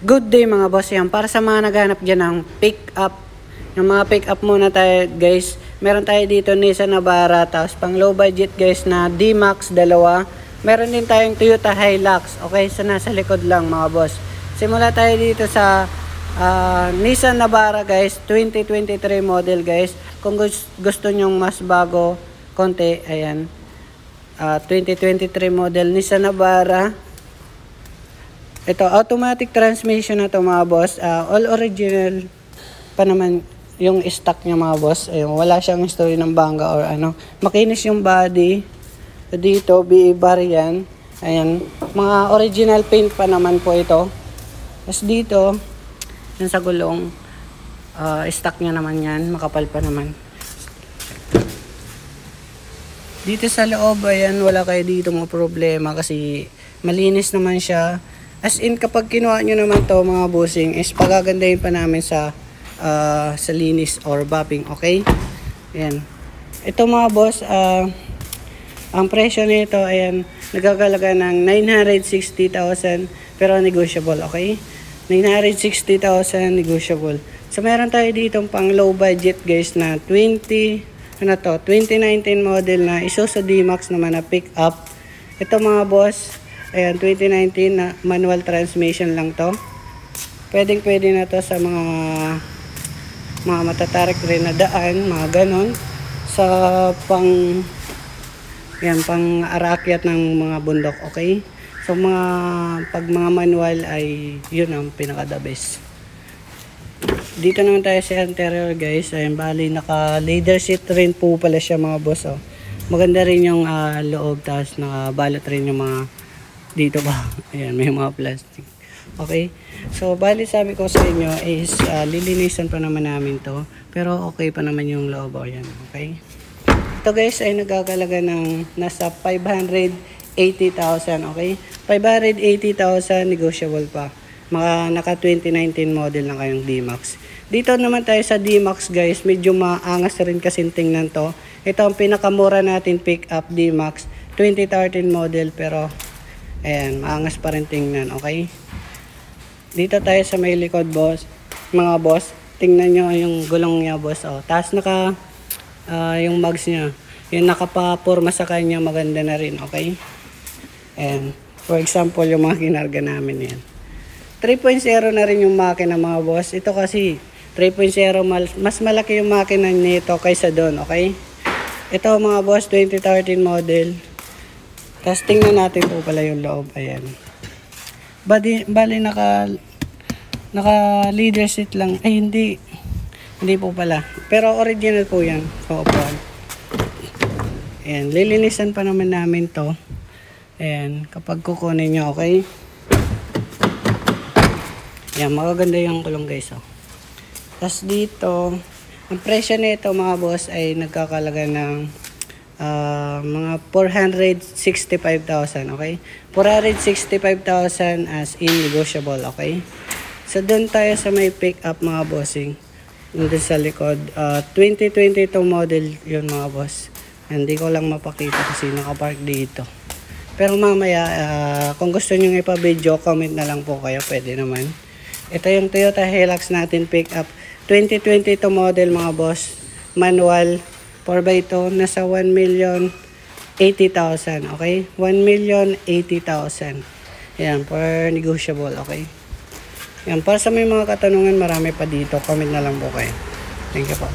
Good day mga boss, yan. Para sa mga naghanap dyan ng pick up, yung mga pick up muna tayo guys. Meron tayo dito Nissan Navara, tapos pang low budget guys na D-Max dalawa. Meron din tayong Toyota Hilux, okay, so nasa likod lang mga boss. Simula tayo dito sa Nissan Navara guys, 2023 model guys. Kung gusto nyong mas bago konti, ayan, 2023 model Nissan Navara. Ito, automatic transmission na to mga boss. All original pa naman yung stock niya mga boss. Ayun, wala siyang history ng bangga or ano. Makinis yung body. Dito, BE bar yan. Ayan, mga original paint pa naman po ito. Tapos dito, yan sa gulong, stock niya naman yan. Makapal pa naman. Dito sa loob, ayan, wala kayo dito mga problema kasi malinis naman siya. As in, kapag kinuha nyo naman to mga bossing, is pagagandahin pa namin sa linis or buffing, okay? Ayan. Ito mga boss, ang presyo nito, ayan, nagkakalaga ng 960,000 pero negotiable, okay? 960,000 negotiable. So, meron tayo dito pang low budget guys na 2019 model na Isuzu D-Max naman na pick up. Ito mga boss, ayan, 2019 na manual transmission lang to. Pwede na to sa mga matatarik rin na daan, mga ganon. Sa pang arakyat ng mga bundok, okay? So pag mga manual ay yun ang pinaka the best. Dito naman tayo sa interior guys. Ayan, bali naka leather seat rin po pala siya mga boss, oh. Maganda rin yung loob, tapos nakabalot rin yung mga dito ba. Ayan, may mga plastic. Okay. So, bali sabi ko sa inyo is lilinisan pa naman namin to. Pero okay pa naman yung loob. Ayan, okay. Ito guys ay nagkakalaga ng nasa 580,000. Okay. 580,000 negotiable pa. Naka 2019 model lang kayong D-Max. Dito naman tayo sa D-Max guys. Medyo maangas rin kasi tingnan to. Ito ang pinakamura natin pick up D-Max. 2013 model pero ayan, maangas pa rin tingnan, okay? Dito tayo sa may likod, boss. Mga boss, tingnan nyo yung gulong niya, boss. Oh, tapos yung mags niya. Yung nakapapurma sa kanya, maganda na rin, okay? And, for example, yung mga kinarga namin yan. 3.0 na rin yung makina, mga boss. Ito kasi, 3.0, mas malaki yung makina nito kaysa doon, okay? Ito, mga boss, 2013 model. Tapos tingnan natin po pala yung loob. Ayan. Bali naka leather seat lang. Ay hindi. Hindi po pala. Pero original po yan. So, upuan. Ayan. Lilinisan pa naman namin to. Ayan. Kapag kukunin nyo, okay? Ayan. Magaganda yung kulong guys. Oh. Tapos dito, ang presyo nito mga boss ay nagkakalaga ng mga 465,000, okay? 465,000 as in negotiable, okay? So, doon tayo sa may pick up mga bossing. Doon sa likod. 2022 model yun mga boss. Hindi ko lang mapakita kasi nakapark dito. Pero mamaya, kung gusto nyo ipa-video, comment na lang po kayo. Pwede naman. Ito yung Toyota Hilux natin pick up. 2022 model mga boss. Manual. 4x2, nasa 1,080,000, okay? 1,080,000. Ayan, per negotiable, okay? Ayan, para sa may mga katanungan, marami pa dito. Comment na lang po kayo. Thank you po.